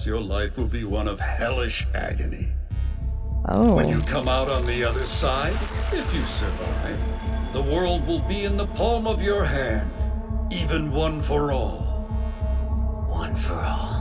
else, your life will be one of hellish agony. Oh. When you come out on the other side, if you survive, the world will be in the palm of your hand, even one for all. One for all.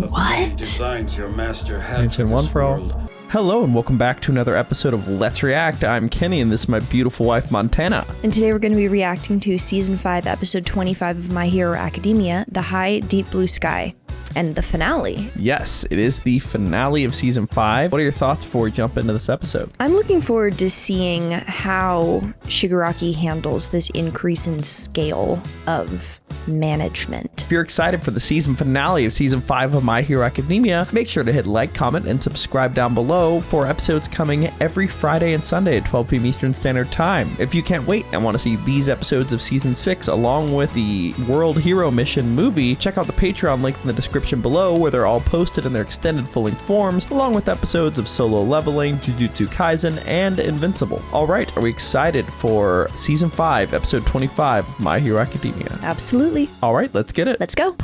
Of the many designs your master had for One this for all. world. Hello and welcome back to another episode of Let's React. I'm Kenny and this is my beautiful wife Montana. And today we're going to be reacting to Season 5, Episode 25 of My Hero Academia, The High Deep Blue Sky, and the finale. Yes, it is the finale of Season 5. What are your thoughts before we jump into this episode? I'm looking forward to seeing how Shigaraki handles this increase in scale of management. If you're excited for the season finale of Season 5 of My Hero Academia, make sure to hit like, comment, and subscribe down below for episodes coming every Friday and Sunday at 12 p.m. Eastern Standard Time. If you can't wait and want to see these episodes of Season 6 along with the World Hero Mission movie, check out the Patreon link in the description below where they're all posted in their extended full-length forms, along with episodes of Solo Leveling, Jujutsu Kaisen, and Invincible. Alright, are we excited for Season 5, Episode 25 of My Hero Academia? Absolutely. Alright, let's get it. Let's go.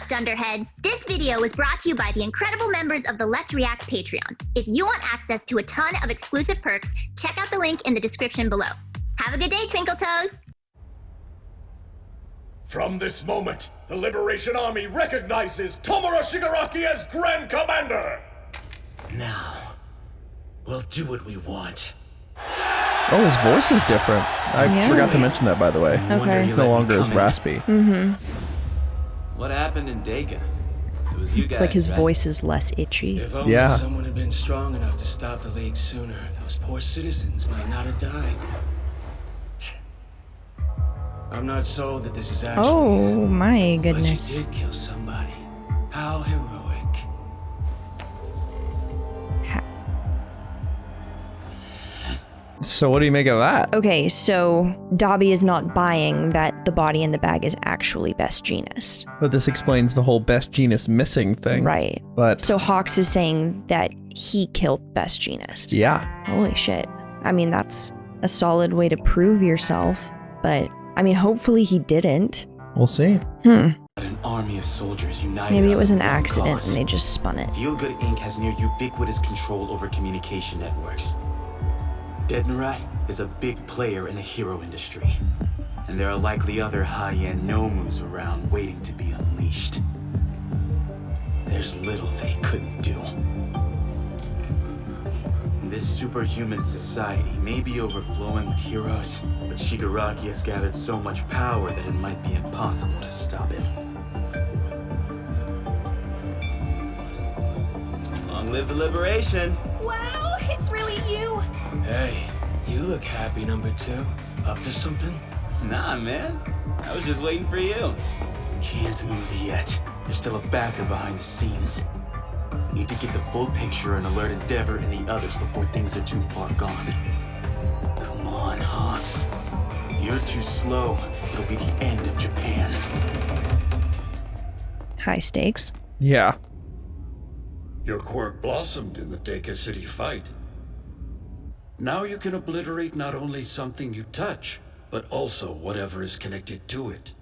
Dunderheads, this video was brought to you by the incredible members of the Let's React Patreon. If you want access to a ton of exclusive perks, check out the link in the description below. Have a good day, Twinkle Toes! From this moment, the Liberation Army recognizes Tomura Shigaraki as Grand Commander! Now, we'll do what we want. Oh, his voice is different. I forgot to mention that, by the way. Okay. It's no longer as raspy. Mm-hmm. What happened in Dega? It was you guys, It's like his right? voice is less itchy. If only Yeah. someone had been strong enough to stop the League sooner, those poor citizens might not have died. I'm not sold that this is actually Oh it, my but goodness. you did kill somebody. How heroic. So what do you make of that? Okay, so Dabi is not buying that the body in the bag is actually Best Jeanist. But this explains the whole Best Jeanist missing thing. Right. But So Hawks is saying that he killed Best Jeanist. yeah, Holy shit. I mean, that's a solid way to prove yourself, but I mean, hopefully he didn't. we'll see. An army of soldiers united. Maybe it on was an one accident cause. and they just spun it. Feel Good Inc. has near ubiquitous control over communication networks. Dednarat is a big player in the hero industry, and there are likely other high-end Nomus around waiting to be unleashed. There's little they couldn't do. This superhuman society may be overflowing with heroes, but Shigaraki has gathered so much power that it might be impossible to stop him. Long live the liberation! Wow, it's really you! Hey, you look happy, number 2. Up to something? Nah, man. I was just waiting for you. Can't move yet. There's still a backer behind the scenes. Need to get the full picture and alert Endeavor and the others before things are too far gone. Come on, Hawks. You're too slow. It'll be the end of Japan. High stakes. Yeah. Your quirk blossomed in the Deka City fight. Now you can obliterate not only something you touch, but also whatever is connected to it.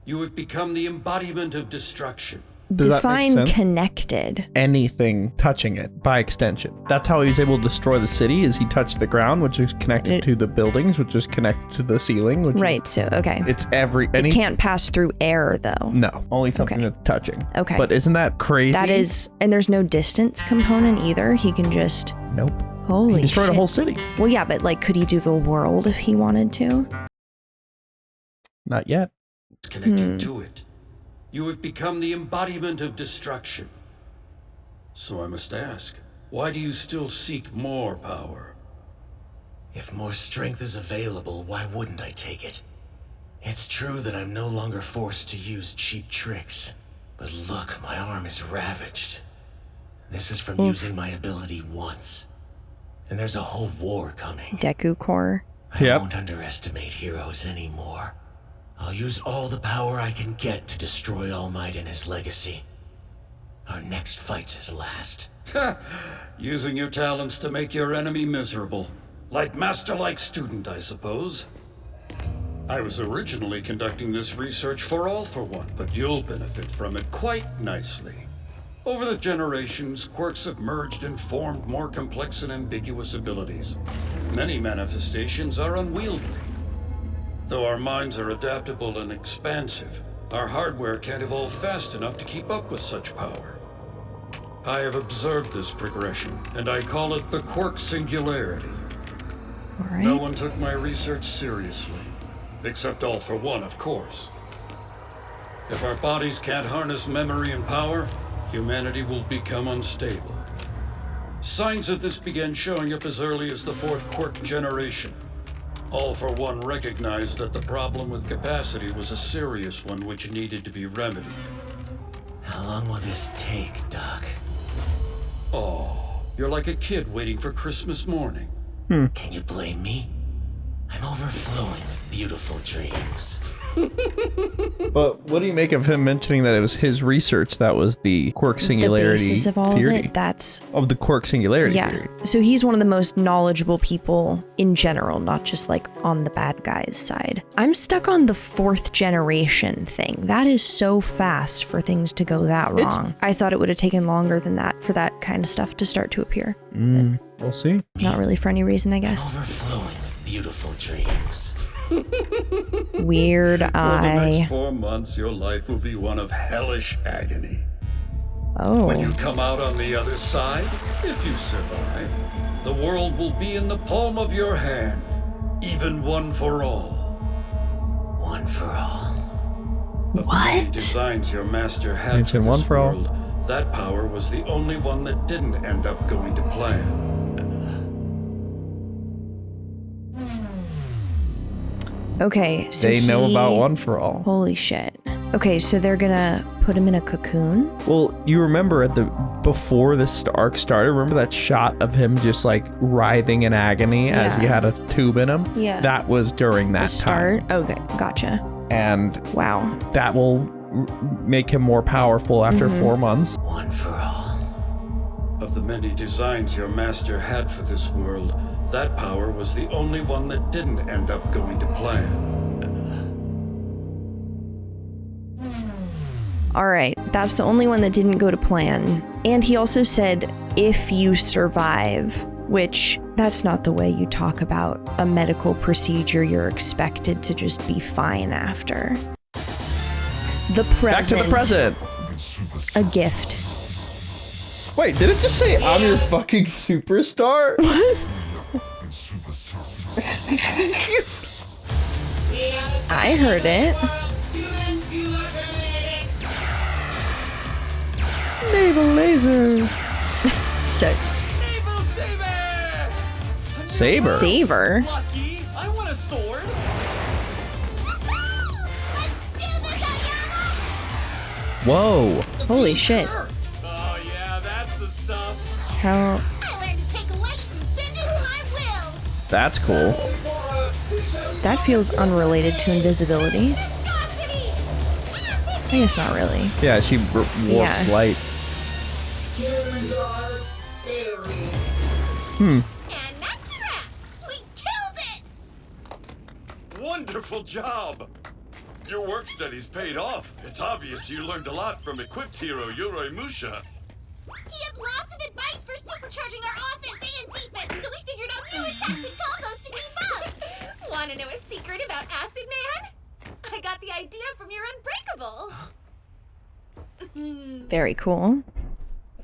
You have become the embodiment of destruction. Does that make Define sense? connected. Anything touching it, by extension. That's how he was able to destroy the city, is he touched the ground, which is connected to the buildings, which is connected to the ceiling. Which Right, so, okay. It's It can't pass through air, though. No, only something Okay. that's touching. Okay. But isn't that crazy? That is, and there's no distance component either. He can just, Nope. holy He destroyed shit. a whole city. Well, yeah, but like, could he do the world if he wanted to? Not yet. Connected to it. You have become the embodiment of destruction. So I must ask, why do you still seek more power? If more strength is available, why wouldn't I take it? It's true that I'm no longer forced to use cheap tricks. But look, my arm is ravaged. This is from using my ability once. And there's a whole war coming. Deku Core. I won't underestimate heroes anymore. I'll use all the power I can get to destroy All Might and his legacy. Our next fight's his last. Using your talents to make your enemy miserable. Like master-like student, I suppose. I was originally conducting this research for All for One, but you'll benefit from it quite nicely. Over the generations, quirks have merged and formed more complex and ambiguous abilities. Many manifestations are unwieldy. Though our minds are adaptable and expansive, our hardware can't evolve fast enough to keep up with such power. I have observed this progression, and I call it the quirk singularity. All right. No one took my research seriously. Except All for One, of course. If our bodies can't harness memory and power, humanity will become unstable. Signs of this began showing up as early as the 4th quirk generation. All for One recognized that the problem with capacity was a serious one which needed to be remedied. How long will this take, Doc? Oh, you're like a kid waiting for Christmas morning. Can you blame me? I'm overflowing with beautiful dreams. But what do you make of him mentioning that it was his research that was the quirk singularity the basis of all theory? of it, that's Of the quirk singularity yeah. theory. So he's one of the most knowledgeable people in general, not just like on the bad guys side. I'm stuck on the 4th generation thing. That is so fast for things to go that wrong. I thought it would have taken longer than that for that kind of stuff to start to appear. We'll see. Not really for any reason, I guess. Overflowing with beautiful dreams. Weird For the eye. next 4 months, your life will be one of hellish agony. When you Oh. come out on the other side, if you survive, the world will be in the palm of your hand, even one for all. One for all. Of the many What? designs your master had Mention for one this for all. world, that power was the only one that didn't end up going to plan. Okay, so They know about One for All. Holy shit. Okay, so they're gonna put him in a cocoon? Well, you remember before this arc started, remember that shot of him just like writhing in agony as he Yeah. had a tube in him? Yeah. That was during that The start? time. Okay, gotcha. And Wow. that will make him more powerful after 4 months. One for all. Of the many designs your master had for this world, that power was the only one that didn't end up going to plan. All right, that's the only one that didn't go to plan. And he also said, if you survive, which that's not the way you talk about a medical procedure. You're expected to just be fine after. The present. Back to the present. A gift. Wait, did it just say I'm your fucking superstar? What? I heard it. Naval laser. So, Saber. Saber. Lucky, I want a sword. Whoa. Holy shit. Oh yeah, that's the stuff. How? I learned to take a weight and bend it to my will. That's cool. That feels unrelated to invisibility. Viscosity. I guess not really. Yeah, she warps Yeah. light. And that's a wrap. We killed it. Wonderful job! Your work studies paid off. It's obvious you learned a lot from equipped hero Yoroi Musha. He had lots of advice for supercharging our offense and defense, so we figured out new attacks and combos to keep up. Want to know a secret about Acid Man? I got the idea from your Unbreakable. Very cool.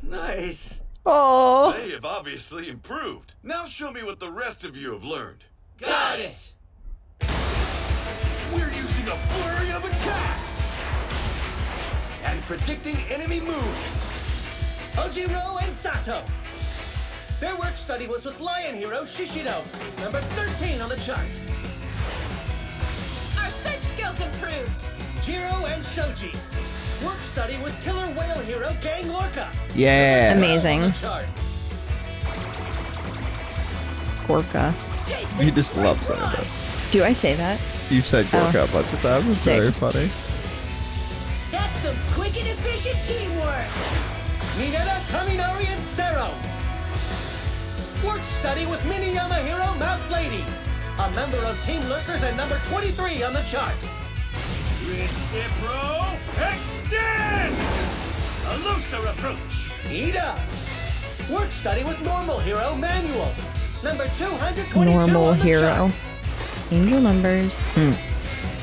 Nice. Oh. They have obviously improved. Now show me what the rest of you have learned. Got it. We're using a flurry of attacks! And predicting enemy moves. Ojiro and Sato. Their work study was with Lion Hero Shishido, number 13 on the chart. Our search skills improved. Jiro and Shoji. Work study with Killer Whale Hero Gang Lorca. Yeah. Amazing. On the chart. Gorka. You just love saying that. Do I say that? You've said Gorka a bunch of times. It's Sick. very funny. That's some quick and efficient teamwork. Mineta, Kaminari, and Sero. study with Miniyama hero Mount Lady, a member of Team Lurkers and number 23 on the chart. Recipro extend! A looser approach. Ida. Work study with normal hero Manual, number 222 Normal on the hero. chart. Angel numbers.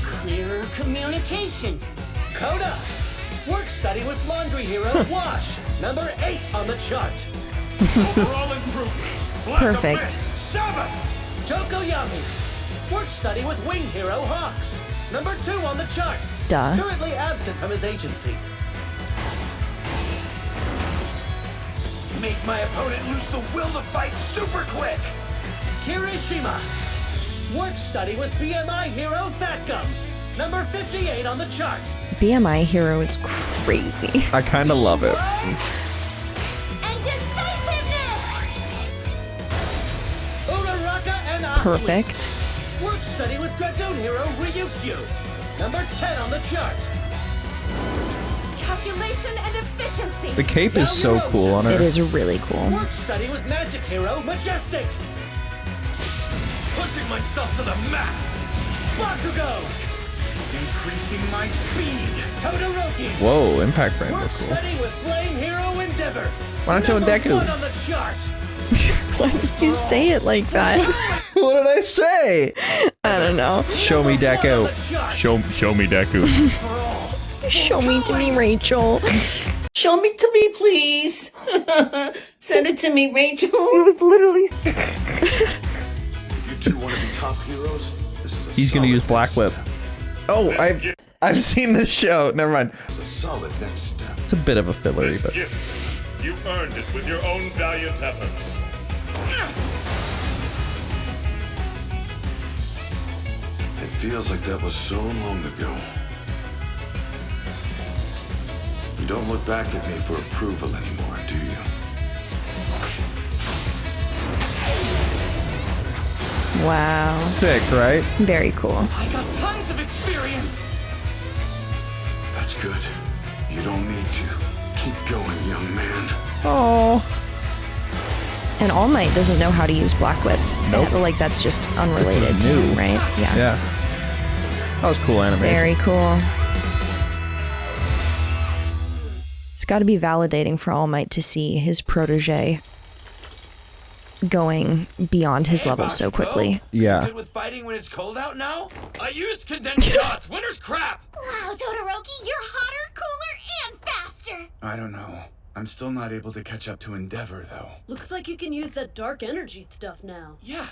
Clearer communication. Coda. Work study with laundry hero Wash, number 8 on the chart. Overall improvement. Black Perfect. Abyss. Sabbath. Tokoyami. Work study with wing hero Hawks, number 2 on the chart. Duh. Currently absent from his agency. Make my opponent lose the will to fight super quick. Kirishima. Work study with BMI hero Fat Gum, number 58 on the chart. BMI hero is crazy. I kind of love it. And decisiveness! Uraraka and Asui. Perfect. Work study with Dragoon hero Ryukyu, number 10 on the chart. Calculation and efficiency! The cape is so cool on It her. is really cool. Work study with Magic hero Majestic. Pushing myself to the max. Bakugo. Increasing my speed. Todoroki. Whoa, impact frame Work was cool. study with Flame hero Endeavor. Why not show Number Deku? 1 on the chart. Why did you say it like that? What did I say? I don't know. Show me Deku. Show me Deku. Show me to me, Rachel. Show me to me, please. Send it to me, Rachel. It was literally. If you two want to be top heroes, this is a He's gonna solid use Black next Whip. step. Oh, I've seen this show. Never mind. It's a solid next step. It's a bit of a fillery, This but gift, you earned it with your own valiant efforts. It feels like that was so long ago. You don't look back at me for approval anymore, do you? Wow. sick, right? Very cool. I got tons of experience. That's good. You don't need to. Keep going, young man. Oh, And All Might doesn't know how to use Black Whip. Nope. Like, that's just unrelated to new. him, right? Yeah. yeah. That was cool animation. Very cool. It's got to be validating for All Might to see his protege going beyond his level so quickly. Yeah. Good with fighting when it's cold out now? I used condensed shots. Winter's crap. Wow, Todoroki, you're hotter, cooler, and faster! I don't know. I'm still not able to catch up to Endeavor, though. Looks like you can use that dark energy stuff now. Yeah.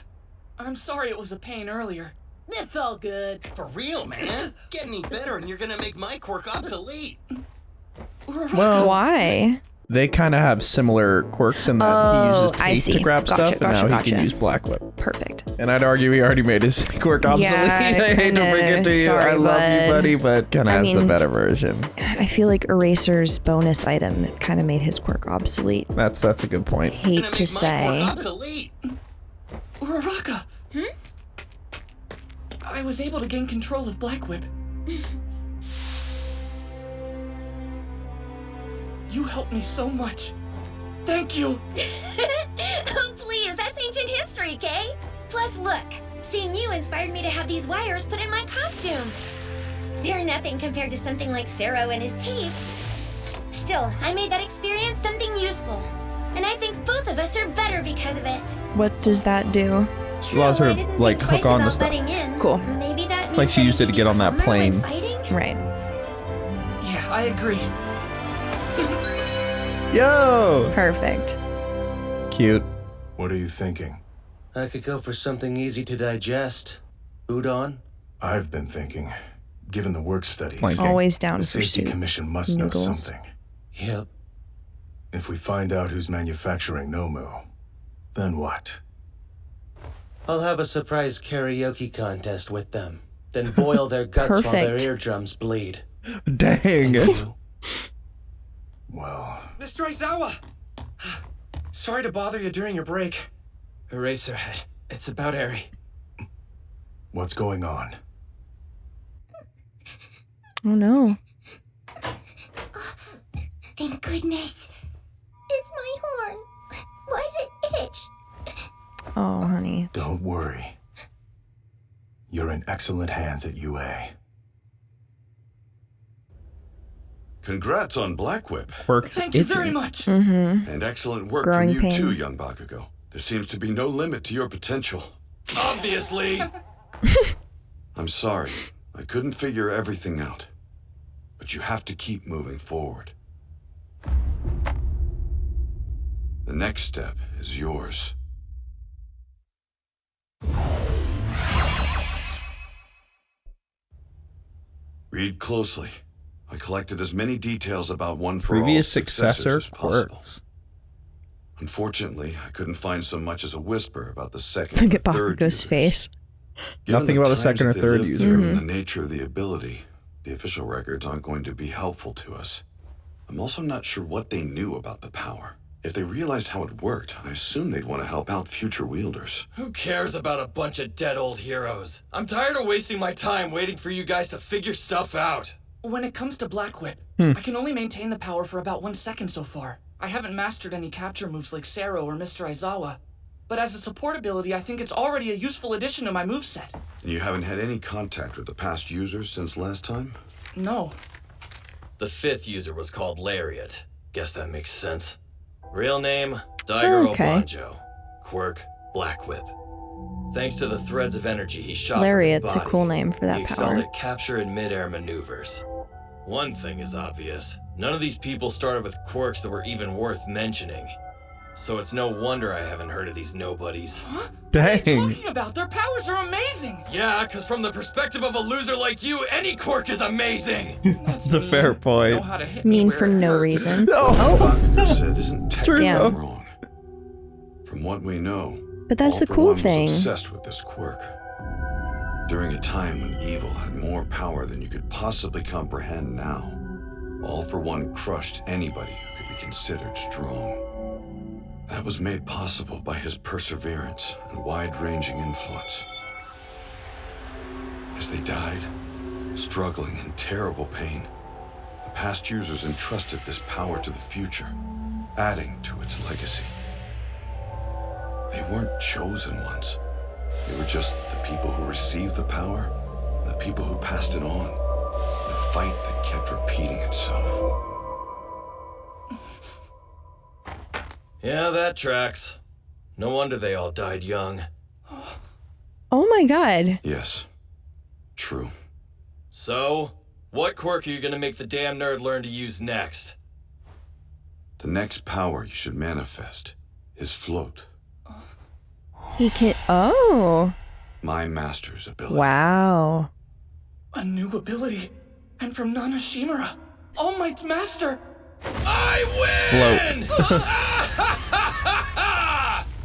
I'm sorry it was a pain earlier. It's all good. For real, man. Get any better and you're gonna make my quirk obsolete. Well, Why? they kind of have similar quirks in that he uses I tape see. to grab Gotcha, stuff, and gotcha, now he gotcha. can use Black Whip. Perfect. And I'd argue he already made his quirk obsolete. Yeah, I hate to break it to you. sorry, I love you, bud. buddy, but kind of I has the mean- better version. I feel like Eraser's bonus item kind of made his quirk obsolete. That's a good point. Hate Gonna to make my say. quirk obsolete. Uraraka! I was able to gain control of Black Whip. You helped me so much. Thank you! Oh, please, that's ancient history, Kay. Plus, look, seeing you inspired me to have these wires put in my costume. They're nothing compared to something like Sero and his tape. Still, I made that experience something useful. And I think both of us are better because of it. What does that do? Allows her, I didn't like, think hook twice on to about stuff. butting in. Cool. Maybe that means Like she that used it to get on that calmer when plane. fighting? Right. Yeah, I agree. Yo! Perfect. Cute. What are you thinking? I could go for something easy to digest. Udon? I've been thinking, given the work studies, Planking. Always down the for Safety soup. Commission must Noodles. know something. Yep. If we find out who's manufacturing Nomu, then what? I'll have a surprise karaoke contest with them. Then boil their guts while their Perfect. eardrums bleed. Dang. You? Well, Mr. Aizawa! Sorry to bother you during your break. Eraserhead, it's about Eri. what's going on? Oh no. Thank goodness. It's my horn. Why does it itch? Oh, honey. Don't worry. You're in excellent hands at UA. Congrats on Black Whip. Thank you very much. And excellent work Growing from you too, pains. young Bakugo. There seems to be no limit to your potential. Obviously. I'm sorry. I couldn't figure everything out. But you have to keep moving forward. The next step is yours. Read closely. I collected as many details about one for Previous all successor as possible. quirks. Unfortunately, I couldn't find so much as a whisper about the second Look or at third Bakugo's users. face. Given Nothing about the times second or that they third lived user. through and the nature of the ability, the official records aren't going to be helpful to us. I'm also not sure what they knew about the power. If they realized how it worked, I assume they'd want to help out future wielders. Who cares about a bunch of dead old heroes? I'm tired of wasting my time waiting for you guys to figure stuff out. When it comes to Black Whip, I can only maintain the power for about 1 second so far. I haven't mastered any capture moves like Sero or Mr. Aizawa. But as a support ability, I think it's already a useful addition to my moveset. And you haven't had any contact with the past users since last time? No. The 5th user was called Lariat. Guess that makes sense. Real name, Daigoro Okay. Banjo. Quirk, Black Whip. Thanks to the threads of energy he shot Lariat's from a his cool body, name for he that excelled power. at capture and mid-air maneuvers. One thing is obvious. None of these people started with quirks that were even worth mentioning. So it's no wonder I haven't heard of these nobodies. Dang. What are you talking about? Their powers are amazing! Yeah, because from the perspective of a loser like you, any quirk is amazing! That's a fair point. Know how to hit me Mean where for it no hurts. reason. Bakugo said isn't technically Damn. wrong. From what we know, But that's All the for cool One was thing. obsessed with this quirk. During a time when evil had more power than you could possibly comprehend now, All for One crushed anybody who could be considered strong. That was made possible by his perseverance and wide-ranging influence. As they died, struggling in terrible pain, the past users entrusted this power to the future, adding to its legacy. They weren't chosen ones. They were just the people who received the power and the people who passed it on in a fight that kept repeating itself. Yeah, that tracks. No wonder they all died young. Oh my god. Yes, true. So, what quirk are you gonna make the damn nerd learn to use next? The next power you should manifest is float, He can. Oh. my master's ability. Wow. A new ability. And from Nana Shimura. All Might's master. I win!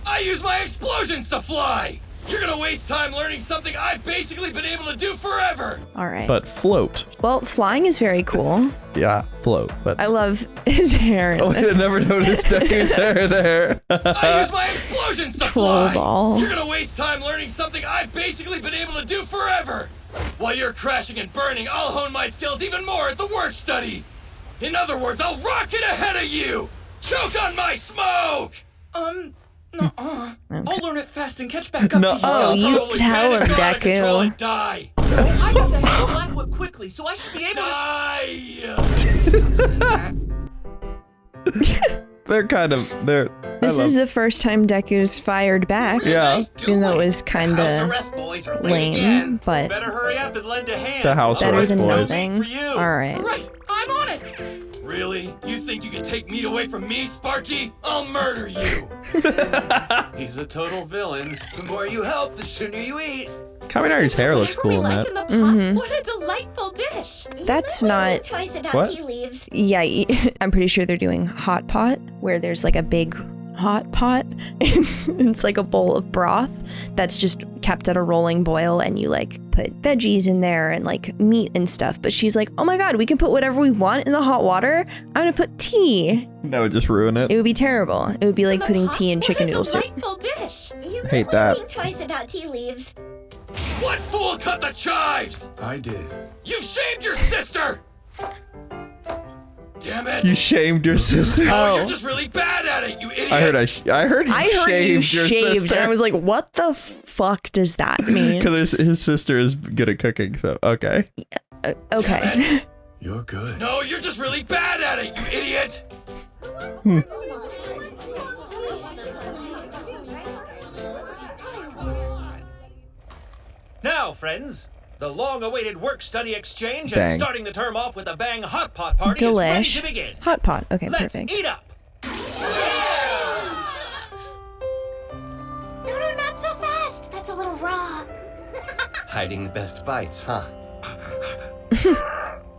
I use my explosions to fly! You're gonna waste time learning something I've basically been able to do forever! All right. But float. Well, flying is very cool. Yeah, float. But I love his hair. in oh, I this. never noticed Deku's hair there. I use my explosions to Troll fly! doll. You're gonna waste time learning something I've basically been able to do forever! While you're crashing and burning, I'll hone my skills even more at the work study! In other words, I'll rocket ahead of you! Choke on my smoke! Nuh-uh. I'll learn it fast and catch back up to you. Oh, you Probably tell him, panic, gotta control Deku. and die! I got that hero Black Whip quickly, so I should be able Die! They're kind of This is the first time Deku's fired back. Yeah. Even though it was kind of lame, but Better hurry up and lend a hand. the house better arrest than boys. nothing. All right. Right, I'm on it. Really? You think you can take meat away from me, Sparky? I'll murder you! He's a total villain. The more you help, the sooner you eat. Kaminari's hair looks cool in that. In the pot. What a delightful dish. That's not. Twice about What? tea leaves. Yeah, I'm pretty sure they're doing hot pot, where there's like a big hot pot. It's like a bowl of broth that's just kept at a rolling boil, and you like put veggies in there and like meat and stuff. But she's like, oh my god, we can put whatever we want in the hot water. I'm gonna put tea. That would just ruin it. It would be terrible. It would be like putting tea in chicken noodle soup. Delightful dish. You Hate might that. think twice about tea leaves. What fool cut the chives? I did. You shamed your sister! Damn it! You shamed your sister. No, you're just really bad at it, you idiot! I heard you shaved your shaved, sister. and I was like, what the fuck does that mean? Because his sister is good at cooking, so okay. Okay. You're good. No, you're just really bad at it, you idiot! Now, friends, the long-awaited work-study exchange Bang. and starting the term off with a bang hot pot party Delish. is ready to begin. Hot pot. Okay, Let's perfect. eat up. No, not so fast. That's a little raw. Hiding the best bites, huh?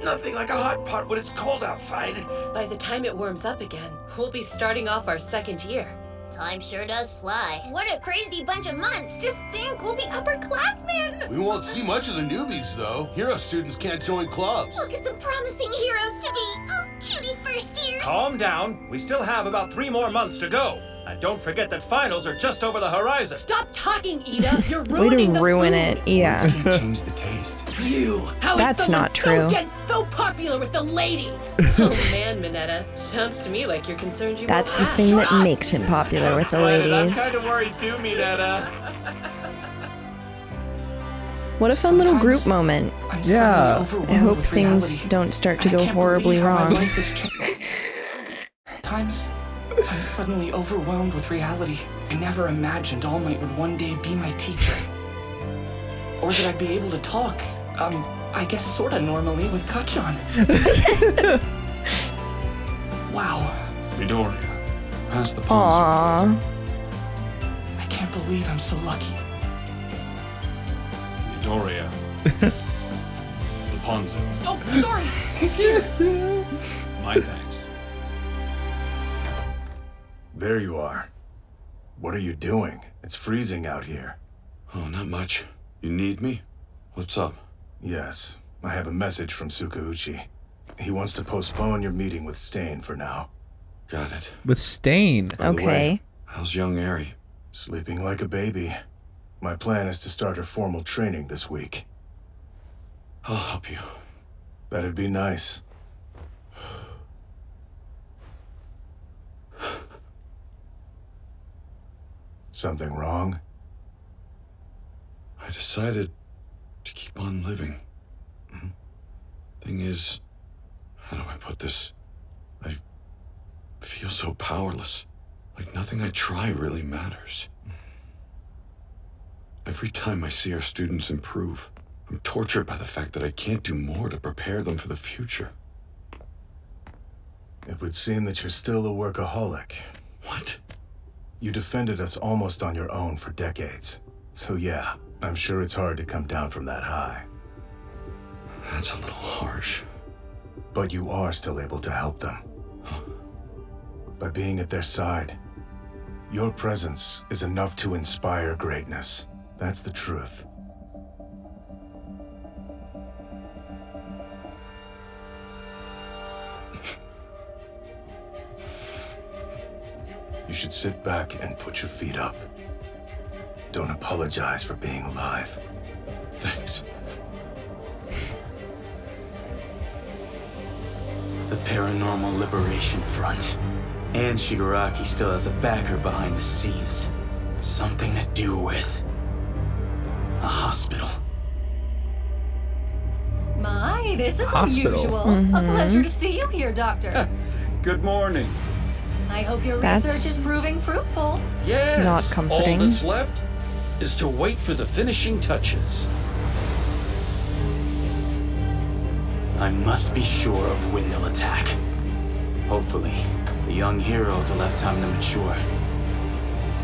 Nothing like a hot pot when it's cold outside. By the time it warms up again, we'll be starting off our second year. Time sure does fly. What a crazy bunch of months. Just think, we'll be upperclassmen. We won't see much of the newbies, though. Hero students can't join clubs. Look at some promising heroes to be. Oh, cutie first years. Calm down. We still have about 3 more months to go. And don't forget that finals are just over the horizon. Stop talking, Ida. You're Way ruining to the ruin food. it. Yeah. Can't change the taste. You. How That's is someone not true. So dead, so popular with the ladies. Oh man, Minetta. Sounds to me like you're concerned you That's the won't thing last. that makes him popular with the I'm ladies. kind of worried too, Minetta. What a fun little group moment. Yeah. I hope things don't start to go horribly wrong. Times, I'm suddenly overwhelmed with reality. I never imagined All Might would one day be my teacher. Or that I'd be able to talk, I guess sorta normally with Kachan. Wow. Midoriya, pass the Aww. I can't believe I'm so lucky. Midoriya. Rapunzel. Oh, sorry! Here! My thanks. There you are. What are you doing? It's freezing out here. Oh, not much. You need me? What's up? Yes, I have a message from Sukauchi. He wants to postpone your meeting with Stain for now. Got it. With Stain. By the way, how's young Eri? Sleeping like a baby. My plan is to start her formal training this week. I'll help you. That'd be nice. Something wrong? I decided to keep on living. Thing is, how do I put this? I feel so powerless. Like nothing I try really matters. Every time I see our students improve, I'm tortured by the fact that I can't do more to prepare them for the future. It would seem that you're still a workaholic. What? You defended us almost on your own for decades. So yeah, I'm sure it's hard to come down from that high. That's a little harsh. But you are still able to help them. By being at their side, your presence is enough to inspire greatness. That's the truth. You should sit back and put your feet up. Don't apologize for being alive. Thanks. The Paranormal Liberation Front. And Shigaraki still has a backer behind the scenes. Something to do with a hospital. My, this is Hospital. unusual. A pleasure to see you here, Doctor. Good morning. I hope your That's research is proving fruitful. Yes. Not comforting. All that's left is to wait for the finishing touches. I must be sure of when they'll attack. Hopefully, the young heroes will have time to mature.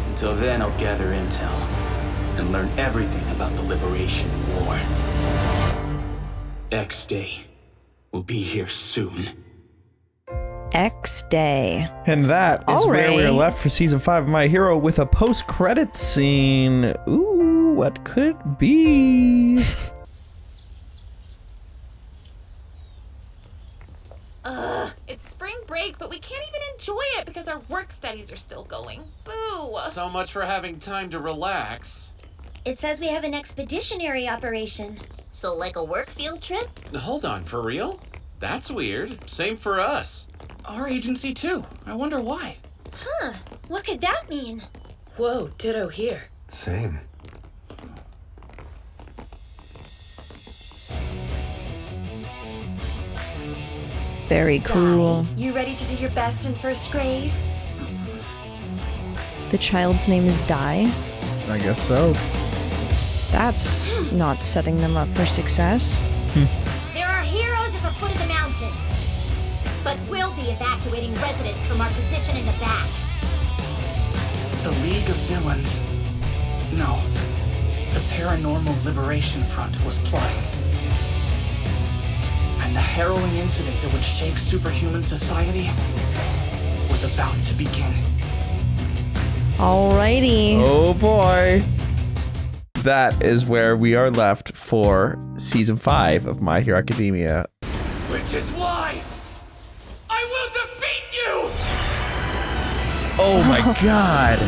Until then, I'll gather intel and learn everything about the Liberation War. X Day will be here soon. X Day. And that is where we are left for season 5 of My Hero with a post-credit scene. Ooh, what could it be? It's spring break, but we can't even enjoy it because our work studies are still going. Boo! So much for having time to relax. It says we have an expeditionary operation. So like a work field trip? Hold on, for real? That's weird. Same for us. our agency too. I wonder why. Huh. What could that mean? Whoa, ditto here. Same. Very cruel. You ready to do your best in first grade? The child's name is Dai. I guess so. That's not setting them up for success. There are heroes at the foot of the mountain, but we'll be evacuating residents from our position in the back. The League of Villains. No. The Paranormal Liberation Front was plotting. And the harrowing incident that would shake superhuman society was about to begin. Alrighty. Oh boy. That is where we are left for season 5 of My Hero Academia. Which is why I will defeat you! Oh my god.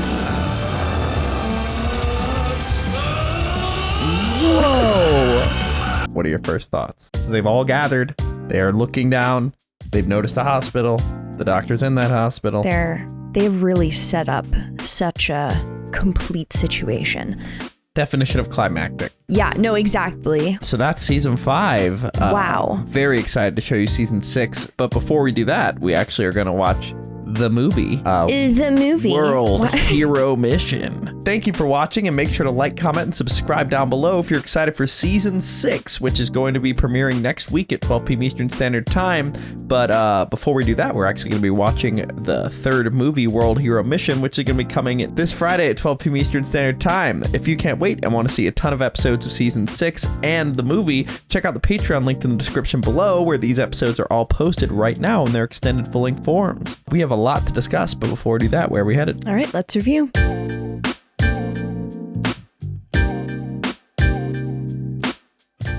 Whoa. What are your first thoughts? So they've all gathered. They are looking down. They've noticed a hospital. The doctor's in that hospital. They've really set up such a complete situation. Definition of climactic. Yeah, no, exactly. So that's season 5. Wow. Very excited to show you season 6. But before we do that, we actually are going to watch the movie. The movie. World Hero Mission. Thank you for watching, and make sure to like, comment, and subscribe down below if you're excited for season 6, which is going to be premiering next week at 12 p.m. Eastern Standard Time. But before we do that, we're actually going to be watching the 3rd movie, World Hero Mission, which is going to be coming this Friday at 12 p.m. Eastern Standard Time. If you can't wait and want to see a ton of episodes of season 6 and the movie, check out the Patreon linked in the description below, where these episodes are all posted right now in their extended full-length forms. We have a lot to discuss, but before we do that, where are we headed? All right, let's review.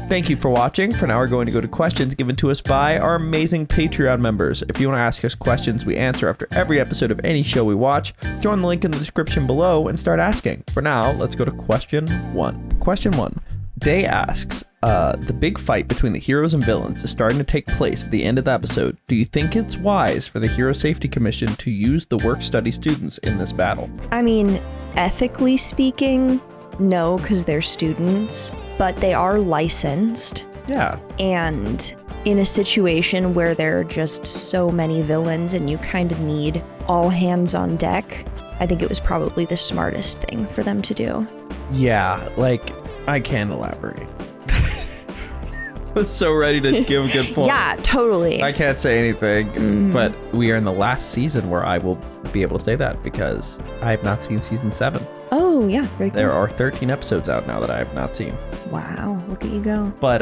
Thank you for watching. For now, we're going to go to questions given to us by our amazing Patreon members. If you want to ask us questions we answer after every episode of any show we watch, join the link in the description below and start asking. For now, let's go to question 1. Question 1. Day asks, the big fight between the heroes and villains is starting to take place at the end of the episode. Do you think it's wise for the Hero Safety Commission to use the work-study students in this battle? I mean, ethically speaking, no, because they're students, but they are licensed. Yeah. And in a situation where there are just so many villains and you kind of need all hands on deck, I think it was probably the smartest thing for them to do. Yeah, like, I can't elaborate. I was so ready to give a good point. Yeah, totally. I can't say anything, but we are in the last season where I will be able to say that because I have not seen season 7. Oh, yeah. Very cool. There are 13 episodes out now that I have not seen. Wow, look at you go. But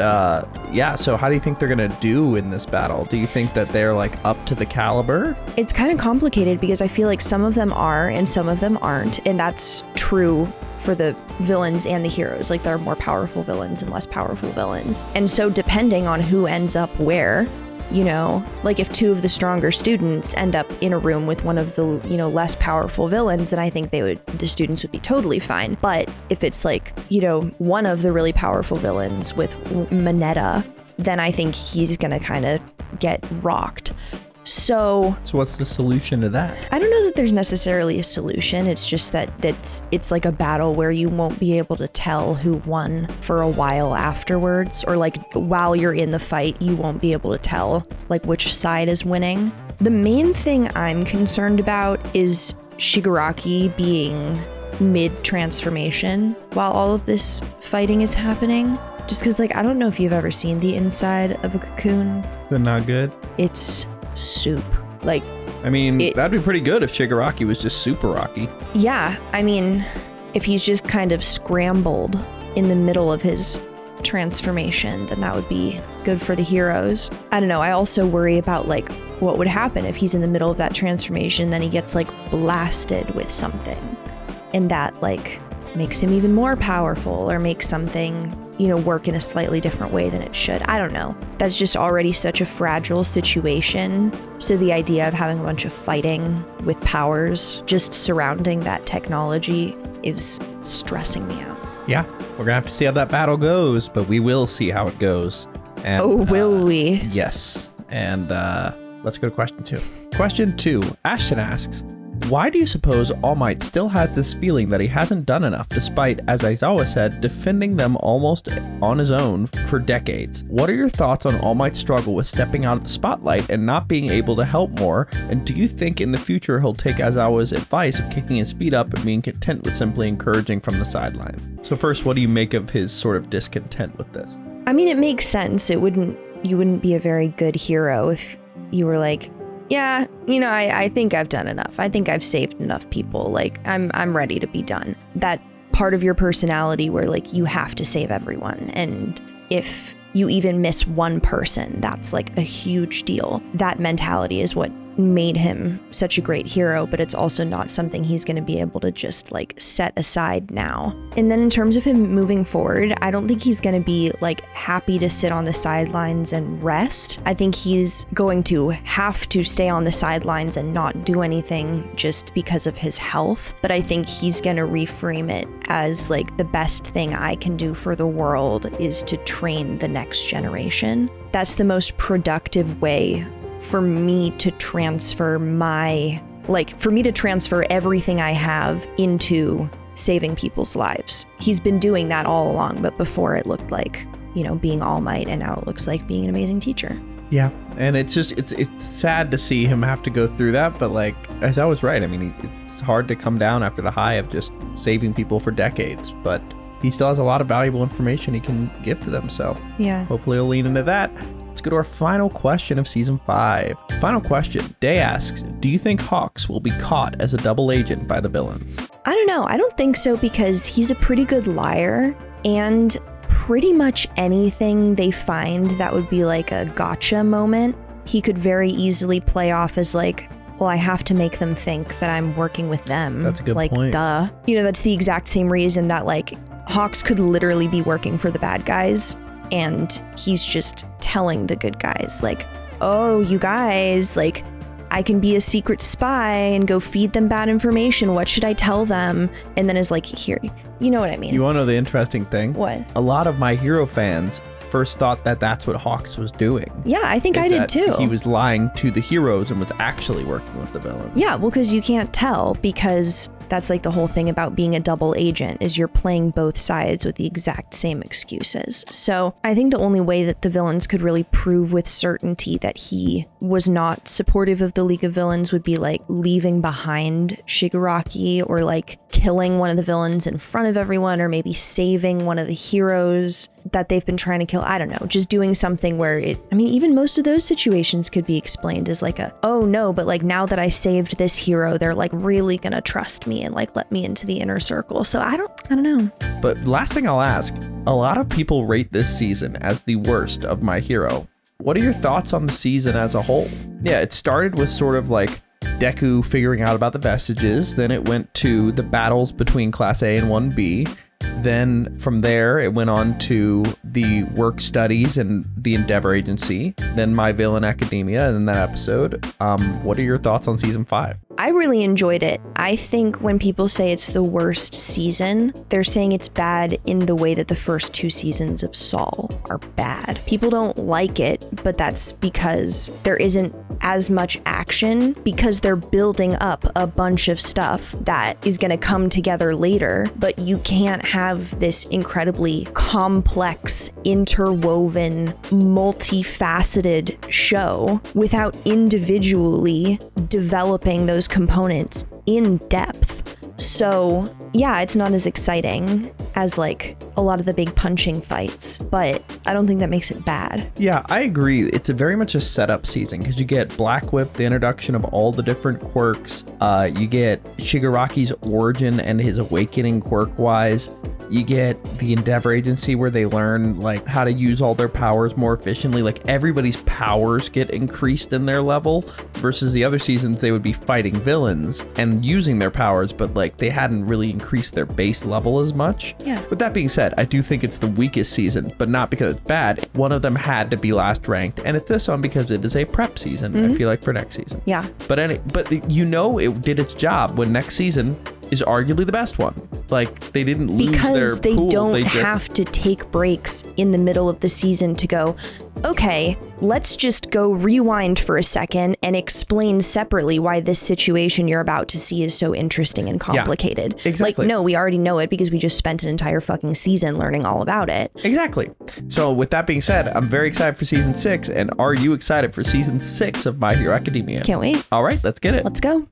yeah, so how do you think they're going to do in this battle? Do you think that they're like up to the caliber? It's kind of complicated because I feel like some of them are and some of them aren't. And that's true for the villains and the heroes. Like, there are more powerful villains and less powerful villains. And so depending on who ends up where, you know, like if 2 of the stronger students end up in a room with one of the, you know, less powerful villains, then I think the students would be totally fine. But if it's like, you know, one of the really powerful villains with Mineta, then I think he's gonna kind of get rocked. So what's the solution to that? I don't know that there's necessarily a solution. It's just that it's like a battle where you won't be able to tell who won for a while afterwards, or like while you're in the fight, you won't be able to tell like which side is winning. The main thing I'm concerned about is Shigaraki being mid-transformation while all of this fighting is happening. Just because, like, I don't know if you've ever seen the inside of a cocoon. They're not good? It's soup. Like, I mean, that'd be pretty good if Shigaraki was just super Rocky. Yeah, I mean, if he's just kind of scrambled in the middle of his transformation, then that would be good for the heroes. I don't know, I also worry about like what would happen if he's in the middle of that transformation, then he gets like blasted with something, and that like makes him even more powerful or makes something, you know, work in a slightly different way than it should. I don't know. That's just already such a fragile situation. So the idea of having a bunch of fighting with powers just surrounding that technology is stressing me out. Yeah, we're gonna have to see how that battle goes, but we will see how it goes. And, will we? Yes. And let's go to question 2. Question 2. Ashton asks, why do you suppose All Might still has this feeling that he hasn't done enough despite, as Aizawa said, defending them almost on his own for decades? What are your thoughts on All Might's struggle with stepping out of the spotlight and not being able to help more? And do you think in the future he'll take Aizawa's advice of kicking his feet up and being content with simply encouraging from the sideline? So first, what do you make of his sort of discontent with this? I mean, it makes sense. You wouldn't be a very good hero if you were like, yeah, I think I've done enough. I think I've saved enough people. Like, I'm ready to be done. That part of your personality where, like, you have to save everyone. And if you even miss one person, that's, like, a huge deal. That mentality is what made him such a great hero, but it's also not something he's going to be able to just, like, set aside now. And then in terms of him moving forward, I don't think he's going to be, like, happy to sit on the sidelines and rest. I think he's going to have to stay on the sidelines and not do anything just because of his health. But I think he's going to reframe it as, like, the best thing I can do for the world is to train the next generation. That's the most productive way for me to transfer everything I have into saving people's lives. He's been doing that all along, but before it looked like, being All Might, and now it looks like being an amazing teacher. Yeah, and it's sad to see him have to go through that, but like, as I was right, I mean, it's hard to come down after the high of just saving people for decades, but he still has a lot of valuable information he can give to them, so yeah, hopefully he'll lean into that. Let's go to our final question of season 5. Final question. Day asks, do you think Hawks will be caught as a double agent by the villains? I don't know. I don't think so, because he's a pretty good liar, and pretty much anything they find that would be like a gotcha moment, he could very easily play off as like, well, I have to make them think that I'm working with them. That's a good point. point. Duh. That's the exact same reason that, like, Hawks could literally be working for the bad guys, and he's just telling the good guys, like, oh, you guys, like, I can be a secret spy and go feed them bad information. What should I tell them? And then is like, here, you know what I mean? You want to know the interesting thing? What? A lot of My Hero fans first thought that that's what Hawks was doing. Yeah, I think I did too. He was lying to the heroes and was actually working with the villains. Yeah, well, because you can't tell, because that's like the whole thing about being a double agent is you're playing both sides with the exact same excuses. So I think the only way that the villains could really prove with certainty that he was not supportive of the League of Villains would be like leaving behind Shigaraki, or like killing one of the villains in front of everyone, or maybe saving one of the heroes that they've been trying to kill. I don't know, just doing something where even most of those situations could be explained as like oh no, but like now that I saved this hero, they're like really gonna trust me and like let me into the inner circle. So I don't know. But last thing I'll ask, a lot of people rate this season as the worst of My Hero. What are your thoughts on the season as a whole? Yeah, it started with sort of like Deku figuring out about the vestiges, then it went to the battles between Class A and 1B. Then from there, it went on to the work studies and the Endeavor Agency, then My Villain Academia in that episode. What are your thoughts on season 5? I really enjoyed it. I think when people say it's the worst season, they're saying it's bad in the way that the first 2 seasons of Saul are bad. People don't like it, but that's because there isn't as much action, because they're building up a bunch of stuff that is going to come together later, but you can't have this incredibly complex, interwoven, multifaceted show without individually developing those components in depth. So yeah, it's not as exciting as like a lot of the big punching fights, but I don't think that makes it bad. Yeah, I agree. It's very much a setup season because you get Black Whip, the introduction of all the different quirks. You get Shigaraki's origin and his awakening quirk-wise. You get the Endeavor Agency where they learn like how to use all their powers more efficiently. Like everybody's powers get increased in their level versus the other seasons they would be fighting villains and using their powers, but like they hadn't really increased their base level as much. Yeah. With that being said, I do think it's the weakest season, but not because it's bad. One of them had to be last ranked, and it's this one because it is a prep season, I feel like, for next season. Yeah. But it did its job when next season is arguably the best one. Like, they didn't lose their because they pool. don't have to take breaks in the middle of the season to go, okay, let's just go rewind for a second and explain separately why this situation you're about to see is so interesting and complicated. Yeah, exactly. Like, no, we already know it because we just spent an entire fucking season learning all about it. Exactly. So with that being said, I'm very excited for season 6. And are you excited for season 6 of My Hero Academia? Can't wait. All right, let's get it. Let's go.